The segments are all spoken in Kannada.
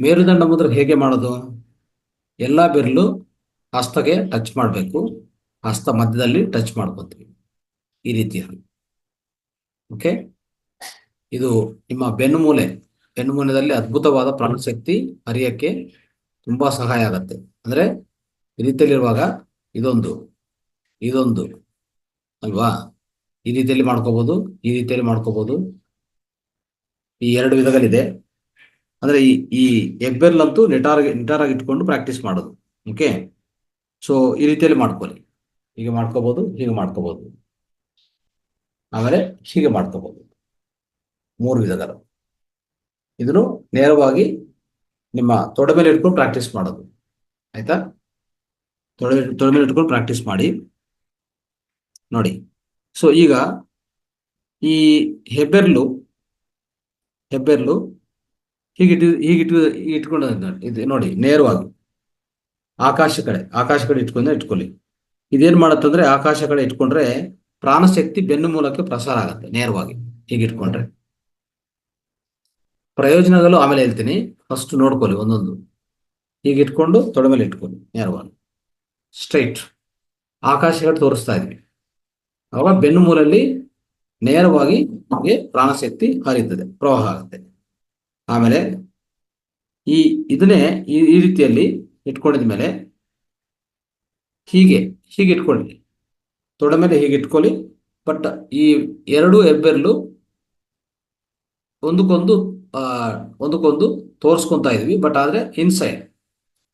ಮೇರುದಂಡ ಮುದ್ರೆ ಹೇಗೆ ಮಾಡೋದು? ಎಲ್ಲ ಬೆರಳು ಹಸ್ತಗೆ ಟಚ್ ಮಾಡಬೇಕು. ಹಸ್ತ ಮಧ್ಯದಲ್ಲಿ ಟಚ್ ಮಾಡ್ಕೊತೀವಿ ಈ ರೀತಿಯಾಗಿ. ಓಕೆ, ಇದು ನಿಮ್ಮ ಬೆನ್ನುಮೂಲೆಯಲ್ಲಿ ಅದ್ಭುತವಾದ ಪ್ರಾಣಶಕ್ತಿ ಹರಿಯಕ್ಕೆ ತುಂಬಾ ಸಹಾಯ ಆಗತ್ತೆ. ಅಂದ್ರೆ ಈ ರೀತಿಯಲ್ಲಿರುವಾಗ ಇದೊಂದು ಇದೊಂದು ಅಲ್ವಾ, ಈ ರೀತಿಯಲ್ಲಿ ಮಾಡ್ಕೋಬಹುದು, ಈ ರೀತಿಯಲ್ಲಿ ಮಾಡ್ಕೋಬಹುದು. ಈ ಎರಡು ವಿಧಗಳಿದೆ. ಅಂದ್ರೆ ಈ ಹೆಬ್ಬೆರಳಂತೂ ನಿಟಾರಾಗಿ ಇಟ್ಕೊಂಡು ಪ್ರಾಕ್ಟೀಸ್ ಮಾಡೋದು. ಓಕೆ, ಸೊ ಈ ರೀತಿಯಲ್ಲಿ ಮಾಡ್ಕೊಳ್ಳಿ. ಹೀಗೆ ಮಾಡ್ಕೋಬಹುದು, ಹೀಗೆ ಮಾಡ್ಕೋಬಹುದು, ಆಮೇಲೆ ಹೀಗೆ ಮಾಡ್ಕೋಬಹುದು. 3 ವಿಧಗಳು. ಇದನ್ನು ನೇರವಾಗಿ ನಿಮ್ಮ ತೊಡೆ ಮೇಲೆ ಇಟ್ಕೊಂಡು ಪ್ರಾಕ್ಟೀಸ್ ಮಾಡೋದು. ಆಯ್ತಾ? ತೊಡೆ ಮೇಲೆ ಇಟ್ಕೊಂಡು ಪ್ರಾಕ್ಟೀಸ್ ಮಾಡಿ ನೋಡಿ. ಸೊ ಈಗ ಈ ಹೆಬ್ಬೆರಳು ಹೀಗೆ ಇಟ್ಕೊಂಡು ಇದು ನೋಡಿ, ನೇರವಾಗಿ ಆಕಾಶ ಕಡೆ ಇಟ್ಕೊಳ್ಳಿ. ಇದೇನ್ ಮಾಡತ್ತಂದ್ರೆ ಆಕಾಶ ಕಡೆ ಇಟ್ಕೊಂಡ್ರೆ ಪ್ರಾಣಶಕ್ತಿ ಬೆನ್ನು ಮೂಲಕ್ಕೆ ಪ್ರಸಾರ ಆಗತ್ತೆ. ನೇರವಾಗಿ ಹೀಗೆ ಇಟ್ಕೊಂಡ್ರೆ ಪ್ರಯೋಜನಗಳು ಆಮೇಲೆ ಹೇಳ್ತೀನಿ, ಫಸ್ಟ್ ನೋಡ್ಕೊಳ್ಳಿ ಒಂದೊಂದು. ಹೀಗೆ ಇಟ್ಕೊಂಡು ತೊಡೆ ಮೇಲೆ ಇಟ್ಕೊಳ್ಳಿ, ನೇರವಾಗಿ ಸ್ಟ್ರೈಟ್ ಆಕಾಶ ಕಡೆ ತೋರಿಸ್ತಾ ಇದ್ವಿ. ಅವಾಗ ಬೆನ್ನು ಮೂಲಲ್ಲಿ ನೇರವಾಗಿ ನಮಗೆ ಪ್ರಾಣಶಕ್ತಿ ಹರಿಯುತ್ತದೆ, ಪ್ರವಾಹ ಆಗುತ್ತೆ. ಆಮೇಲೆ ಇದನ್ನೇ ಈ ರೀತಿಯಲ್ಲಿ ಇಟ್ಕೊಂಡಿದ ಮೇಲೆ ಹೀಗೆ ಇಟ್ಕೊಳ್ಳಿ, ತೊಡೆ ಮೇಲೆ ಹೀಗೆ ಇಟ್ಕೊಳ್ಳಿ. ಬಟ್ ಈ ಎರಡು ಹೆಬ್ಬೆರಳು ಒಂದಕ್ಕೊಂದು ತೋರಿಸ್ಕೊಂತ ಇದೀವಿ. ಬಟ್ ಆದ್ರೆ ಇನ್ಸೈಡ್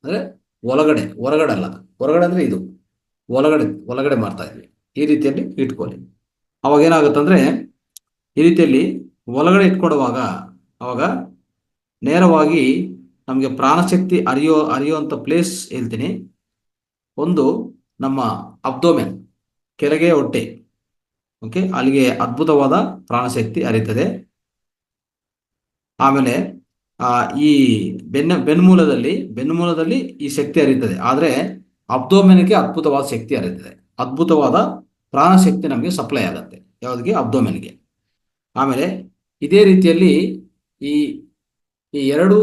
ಅಂದ್ರೆ ಹೊರಗಡೆ ಅಲ್ಲ. ಹೊರಗಡೆ ಅಂದ್ರೆ ಇದು ಒಳಗಡೆ ಮಾಡ್ತಾ ಇದ್ವಿ. ಈ ರೀತಿಯಲ್ಲಿ ಇಟ್ಕೊಳ್ಳಿ. ಅವಾಗ ಏನಾಗುತ್ತಂದ್ರೆ ಈ ರೀತಿಯಲ್ಲಿ ಒಳಗಡೆ ಇಟ್ಕೊಡುವಾಗ ಅವಾಗ ನೇರವಾಗಿ ನಮಗೆ ಪ್ರಾಣಶಕ್ತಿ ಹರಿಯುವಂತ ಪ್ಲೇಸ್ ಹೇಳ್ತೀನಿ. ಒಂದು ನಮ್ಮ ಅಬ್ಡೋಮೆನ್, ಕೆಳಗೆ ಹೊಟ್ಟೆ. ಓಕೆ, ಅಲ್ಲಿಗೆ ಅದ್ಭುತವಾದ ಪ್ರಾಣಶಕ್ತಿ ಹರಿತದೆ. ಆಮೇಲೆ ಈ ಬೆನ್ನುಮೂಲದಲ್ಲಿ ಈ ಶಕ್ತಿ ಹರಿಯುತ್ತದೆ. ಆದ್ರೆ ಅಬ್ಡೋಮೆನ್ಗೆ ಅದ್ಭುತವಾದ ಶಕ್ತಿ ಹರಿಯುತ್ತದೆ. ಅದ್ಭುತವಾದ ಪ್ರಾಣಶಕ್ತಿ ನಮಗೆ ಸಪ್ಲೈ ಆಗುತ್ತೆ. ಯಾವುದಕ್ಕೆ? ಅಬ್ಡೋಮೆನ್ಗೆ. ಆಮೇಲೆ ಇದೇ ರೀತಿಯಲ್ಲಿ ಈ ಎರಡು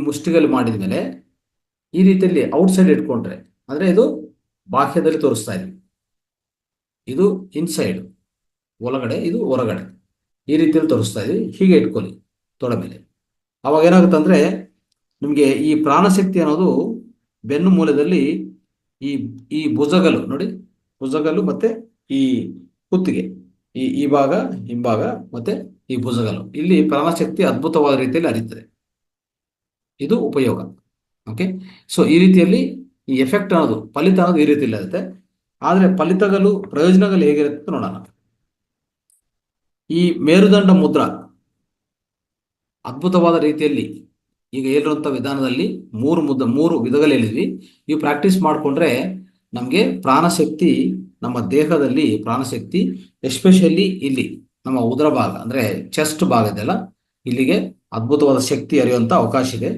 ಮುಷ್ಟಿಗಳು ಮಾಡಿದ ಮೇಲೆ ಈ ರೀತಿಯಲ್ಲಿ ಔಟ್ಸೈಡ್ ಇಟ್ಕೊಂಡ್ರೆ, ಅಂದ್ರೆ ಇದು ಬಾಹ್ಯದಲ್ಲಿ ತೋರಿಸ್ತಾ ಇದ್ವಿ. ಇದು ಇನ್ಸೈಡ್ ಒಳಗಡೆ, ಇದು ಹೊರಗಡೆ. ಈ ರೀತಿಯಲ್ಲಿ ತೋರಿಸ್ತಾ ಇದ್ವಿ. ಹೀಗೆ ಇಟ್ಕೊಳ್ಳಿ ತೊಡೆ ಮೇಲೆ. ಅವಾಗ ಏನಾಗುತ್ತೆ ಅಂದ್ರೆ ನಿಮಗೆ ಈ ಪ್ರಾಣಶಕ್ತಿ ಅನ್ನೋದು ಬೆನ್ನು ಮೂಲದಲ್ಲಿ ಈ ಭುಜಗಲು ನೋಡಿ, ಭುಜಗಲು ಮತ್ತೆ ಈ ಕುತ್ತಿಗೆ, ಈ ಭಾಗ, ಹಿಂಭಾಗ ಮತ್ತೆ ಈ ಭುಜಗಲು, ಇಲ್ಲಿ ಪ್ರಾಣಶಕ್ತಿ ಅದ್ಭುತವಾದ ರೀತಿಯಲ್ಲಿ ಹರಿಯುತ್ತದೆ. ಇದು ಉಪಯೋಗ. ಓಕೆ, ಸೊ ಈ ರೀತಿಯಲ್ಲಿ ಈ ಎಫೆಕ್ಟ್ ಅನ್ನೋದು, ಫಲಿತ ಅನ್ನೋದು ಈ ರೀತಿಯಲ್ಲಿ ಇರುತ್ತೆ. ಆದ್ರೆ ಪ್ರಯೋಜನಗಳು ಹೇಗಿರುತ್ತೆ ನೋಡೋಣ. ಈ ಮೇರುದಂಡ ಮುದ್ರಾ ಅದ್ಭುತವಾದ ರೀತಿಯಲ್ಲಿ ಈಗ ಹೇಳಿರುವಂತ ವಿಧಾನದಲ್ಲಿ 3 ವಿಧಗಳು ಹೇಳಿದ್ವಿ. ಇವು ಪ್ರಾಕ್ಟೀಸ್ ಮಾಡಿಕೊಂಡ್ರೆ ನಮಗೆ ಪ್ರಾಣಶಕ್ತಿ, ನಮ್ಮ ದೇಹದಲ್ಲಿ ಪ್ರಾಣಶಕ್ತಿ, ಎಸ್ಪೆಷಲಿ ಇಲ್ಲಿ ನಮ್ಮ ಉದರ ಭಾಗ ಅಂದ್ರೆ ಚೆಸ್ಟ್ ಭಾಗ ಇದೆಲ್ಲ, ಇಲ್ಲಿಗೆ ಅದ್ಭುತವಾದ ಶಕ್ತಿ ಹರಿಯುವಂತ ಅವಕಾಶ ಇದೆ.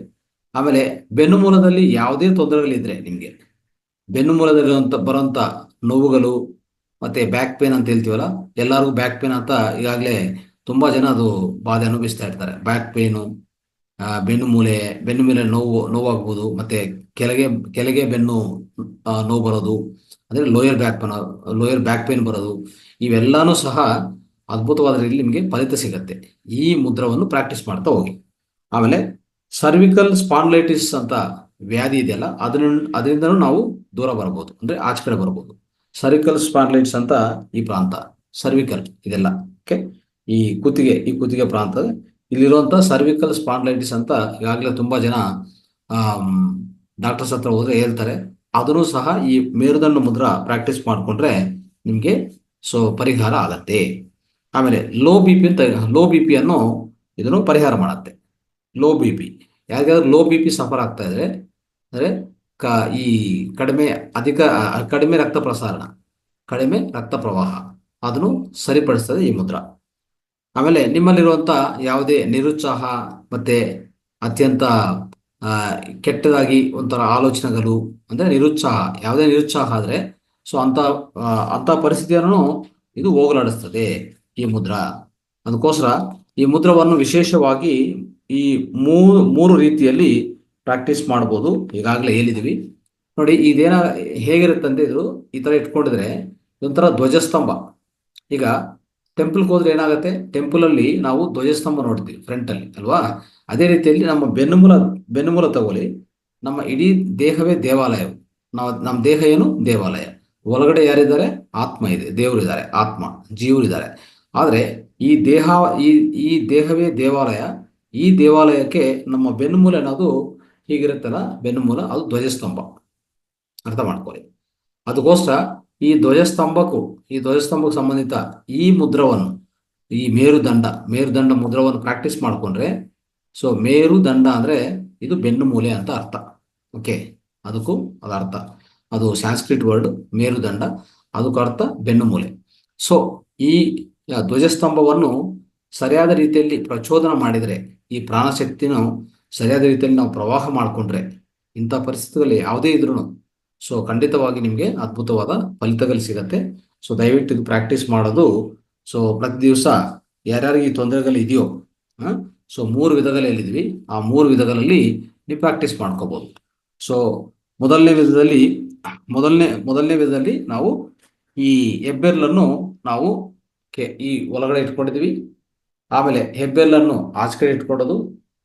ಆಮೇಲೆ ಬೆನ್ನು ಮೂಲದಲ್ಲಿ ಯಾವುದೇ ತೊಂದರೆಗಳಿದ್ರೆ ನಿಮಗೆ, ಬೆನ್ನು ಮೂಲದಲ್ಲಿ ಬರುವಂತ ನೋವುಗಳು ಮತ್ತೆ ಬ್ಯಾಕ್ ಪೇನ್ ಅಂತ ಹೇಳ್ತೀವಲ್ಲ, ಎಲ್ಲರಿಗೂ ಬ್ಯಾಕ್ ಪೇನ್ ಅಂತ ಈಗಾಗಲೇ ತುಂಬಾ ಜನ ಅದು ಬಾಧೆ ಅನುಭವಿಸ್ತಾ ಇರ್ತಾರೆ. ಬ್ಯಾಕ್ ಪೇನು, ಬೆನ್ನು ಮೇಲೆ ನೋವಾಗ್ಬೋದು. ಮತ್ತೆ ಕೆಳಗೆ ಬೆನ್ನು ನೋವು ಬರೋದು, ಅಂದ್ರೆ ಲೋಯರ್ ಬ್ಯಾಕ್ ಪೇನ್ ಬರೋದು, ಇವೆಲ್ಲಾನು ಸಹ ಅದ್ಭುತವಾದ ರೀತಿಯಲ್ಲಿ ನಿಮಗೆ ಫಲಿತ ಸಿಗತ್ತೆ ಈ ಮುದ್ರವನ್ನು ಪ್ರಾಕ್ಟೀಸ್ ಮಾಡ್ತಾ ಹೋಗಿ. ಆಮೇಲೆ ಸರ್ವಿಕಲ್ ಸ್ಪಾಂಡ್ಲೈಟಿಸ್ ಅಂತ ವ್ಯಾಧಿ ಇದೆಯಲ್ಲ, ಅದರಿಂದನೂ ನಾವು ದೂರ ಬರಬಹುದು, ಅಂದ್ರೆ ಆಚೆ ಕಡೆ ಬರಬಹುದು. ಸರ್ವಿಕಲ್ ಸ್ಪಾಂಡ್ಲೈಟಿಸ್ ಅಂತ ಈ ಪ್ರಾಂತ, ಸರ್ವಿಕಲ್ ಇದೆಲ್ಲ. ಓಕೆ, ಈ ಕುತ್ತಿಗೆ ಪ್ರಾಂತ, ಇಲ್ಲಿರುವಂತ ಸರ್ವಿಕಲ್ ಸ್ಪಾಂಡ್ಲೈಟಿಸ್ ಅಂತ ಈಗಾಗಲೇ ತುಂಬಾ ಜನ ಡಾಕ್ಟರ್ಸ್ ಹತ್ರ ಹೋದ್ರೆ ಹೇಳ್ತಾರೆ. ಅದನ್ನು ಸಹ ಈ ಮೇರುದಂಡ ಮುದ್ರಾ ಪ್ರಾಕ್ಟೀಸ್ ಮಾಡ್ಕೊಂಡ್ರೆ ನಿಮ್ಗೆ ಪರಿಹಾರ ಆಗತ್ತೆ. ಆಮೇಲೆ ಲೋ ಬಿ ಪಿ ಅನ್ನು ಇದನ್ನು ಪರಿಹಾರ ಮಾಡುತ್ತೆ. ಲೋ ಬಿ ಪಿ, ಯಾರಿಗಾದ್ರೂ ಲೋ ಬಿ ಪಿ ಸಫರ್ ಆಗ್ತಾ ಇದ್ರೆ, ಅಂದ್ರೆ ಈ ಕಡಿಮೆ ರಕ್ತ ಪ್ರಸಾರಣ, ಕಡಿಮೆ ರಕ್ತ ಪ್ರವಾಹ, ಅದನ್ನು ಸರಿಪಡಿಸ್ತದೆ ಈ ಮುದ್ರಾ. ಆಮೇಲೆ ನಿಮ್ಮಲ್ಲಿರುವಂತ ಯಾವುದೇ ನಿರುತ್ಸಾಹ ಮತ್ತೆ ಅತ್ಯಂತ ಕೆಟ್ಟದಾಗಿ ಒಂಥರ ಆಲೋಚನೆಗಳು, ಅಂದ್ರೆ ಯಾವುದೇ ನಿರುತ್ಸಾಹ ಆದ್ರೆ ಅಂತ ಪರಿಸ್ಥಿತಿಯನ್ನು ಇದು ಹೋಗಲಾಡಿಸ್ತದೆ ಈ ಮುದ್ರಾ. ಅದಕ್ಕೋಸ್ಕರ ಈ ಮುದ್ರವನ್ನು ವಿಶೇಷವಾಗಿ ಈ ಮೂರು ರೀತಿಯಲ್ಲಿ ಪ್ರಾಕ್ಟೀಸ್ ಮಾಡ್ಬೋದು, ಈಗಾಗಲೇ ಹೇಳಿದ್ವಿ. ನೋಡಿ ಇದೇನ ಹೇಗಿರುತ್ತಂತೆ, ಇದು ಈ ಥರ ಇಟ್ಕೊಂಡಿದ್ರೆ ಇದೊಂಥರ ಧ್ವಜಸ್ತಂಭ. ಈಗ ಟೆಂಪಲ್ಗೆ ಹೋದ್ರೆ ಏನಾಗುತ್ತೆ, ಟೆಂಪಲಲ್ಲಿ ನಾವು ಧ್ವಜಸ್ತಂಭ ನೋಡ್ತೀವಿ ಫ್ರಂಟಲ್ಲಿ ಅಲ್ವಾ. ಅದೇ ರೀತಿಯಲ್ಲಿ ನಮ್ಮ ಬೆನ್ನುಮೂಲ ತಗೊಳ್ಳಿ, ನಮ್ಮ ಇಡೀ ದೇಹವೇ ದೇವಾಲಯ. ನಮ್ಮ ದೇಹ ಏನು ದೇವಾಲಯ. ಒಳಗಡೆ ಯಾರಿದ್ದಾರೆ, ಆತ್ಮ ಇದೆ, ದೇವರಿದ್ದಾರೆ, ಆತ್ಮ ಜೀವರಿದ್ದಾರೆ. ಆದರೆ ಈ ದೇಹ ಈ ಈ ದೇಹವೇ ದೇವಾಲಯ. ಈ ದೇವಾಲಯಕ್ಕೆ ನಮ್ಮ ಬೆನ್ನುಮೂಲ ಅನ್ನೋದು ಹೀಗಿರುತ್ತಲ್ಲ, ಬೆನ್ನುಮೂಲ ಅದು ಧ್ವಜಸ್ತಂಭ. ಅರ್ಥ ಮಾಡ್ಕೊಳ್ಳಿ. ಅದಕ್ಕೋಸ್ಕರ ಈ ಧ್ವಜಸ್ತಂಭಕ್ಕೆ ಸಂಬಂಧಿತ ಈ ಮುದ್ರವನ್ನು, ಈ ಮೇರುದಂಡ ಮುದ್ರವನ್ನು ಪ್ರಾಕ್ಟೀಸ್ ಮಾಡಿಕೊಂಡ್ರೆ, ಸೊ ಮೇರುದಂಡ ಅಂದರೆ ಇದು ಬೆನ್ನು ಮೂಲೆ ಅಂತ ಅರ್ಥ. ಓಕೆ, ಅದಕ್ಕೂ ಅದು ಅರ್ಥ, ಅದು ಸಾಂಸ್ಕ್ರಿಟ್ ವರ್ಡ್ ಮೇರುದಂಡ, ಅದಕ್ಕೂ ಅರ್ಥ ಬೆನ್ನು ಮೂಲೆ. ಸೊ ಈ ಧ್ವಜಸ್ತಂಭವನ್ನು ಸರಿಯಾದ ರೀತಿಯಲ್ಲಿ ಪ್ರಚೋದನೆ ಮಾಡಿದರೆ, ಈ ಪ್ರಾಣಶಕ್ತಿನೂ ಸರಿಯಾದ ರೀತಿಯಲ್ಲಿ ನಾವು ಪ್ರವಾಹ ಮಾಡಿಕೊಂಡ್ರೆ, ಇಂಥ ಪರಿಸ್ಥಿತಿಗಳಲ್ಲಿ ಯಾವುದೇ ಇದ್ರೂ ಸೊ ಖಂಡಿತವಾಗಿ ನಿಮಗೆ ಅದ್ಭುತವಾದ ಫಲಿತಗಳು ಸಿಗತ್ತೆ. ಸೊ ದಯವಿಟ್ಟು ಇದು ಪ್ರಾಕ್ಟೀಸ್ ಮಾಡೋದು. ಸೊ ಪ್ರತಿ ದಿವಸ ಯಾರ್ಯಾರಿಗೆ ಈ ತೊಂದರೆಗಳು ಇದೆಯೋ, ಸೊ 3 ವಿಧಗಳು ಹೇಳಿದ್ವಿ, ಆ 3 ವಿಧಗಳಲ್ಲಿ ನೀವು ಪ್ರಾಕ್ಟೀಸ್ ಮಾಡ್ಕೋಬಹುದು. ಸೊ ಮೊದಲನೇ ವಿಧದಲ್ಲಿ ನಾವು ಈ ಹೆಬ್ಬೆರಳನ್ನು ನಾವು ಈ ಒಳಗಡೆ ಇಟ್ಕೊಂಡಿದ್ವಿ. ಆಮೇಲೆ ಹೆಬ್ಬೆರಳನ್ನು ಆಚೆ ಕಡೆ ಇಟ್ಕೊಳ್ಳೋದು,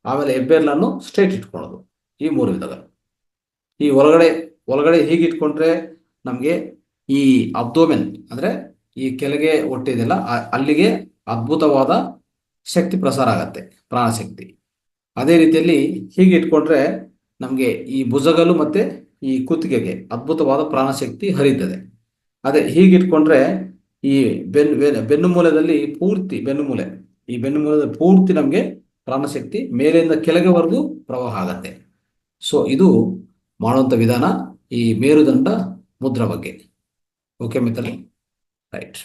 ಆಮೇಲೆ ಹೆಬ್ಬೆರಳನ್ನು ಸ್ಟ್ರೈಟ್ ಇಟ್ಕೊಳ್ಳೋದು. ಈ 3 ವಿಧಗಳು. ಈ ಒಳಗಡೆ ಹೀಗೆ ಇಟ್ಕೊಂಡ್ರೆ ನಮಗೆ ಈ ಅಬ್ಡೋಮೆನ್ ಅಂದರೆ ಈ ಕೆಳಗೆ ಹೊಟ್ಟೆ ಇದೆಯಲ್ಲ, ಅಲ್ಲಿಗೆ ಅದ್ಭುತವಾದ ಶಕ್ತಿ ಪ್ರಸಾರ ಆಗತ್ತೆ, ಪ್ರಾಣಶಕ್ತಿ. ಅದೇ ರೀತಿಯಲ್ಲಿ ಹೀಗೆ ಇಟ್ಕೊಂಡ್ರೆ ನಮಗೆ ಈ ಭುಜಗಲು ಮತ್ತೆ ಈ ಕುತ್ತಿಗೆಗೆ ಅದ್ಭುತವಾದ ಪ್ರಾಣಶಕ್ತಿ ಹರಿಯುತ್ತದೆ. ಅದೇ ಹೀಗೆ ಇಟ್ಕೊಂಡ್ರೆ ಈ ಬೆನ್ನುಮೂಲದಲ್ಲಿ ಪೂರ್ತಿ ಪೂರ್ತಿ ನಮಗೆ ಪ್ರಾಣಶಕ್ತಿ ಮೇಲಿಂದ ಕೆಳಗೆವರೆಗೂ ಪ್ರವಾಹ ಆಗತ್ತೆ. ಸೊ ಇದು ಮಾಡುವಂಥ ವಿಧಾನ ಈ ಮೇರುದಂಡ ಮುದ್ರ ಬಗ್ಗೆ. ಓಕೆ ಮಿತ್ರರೇ, ರೈಟ್.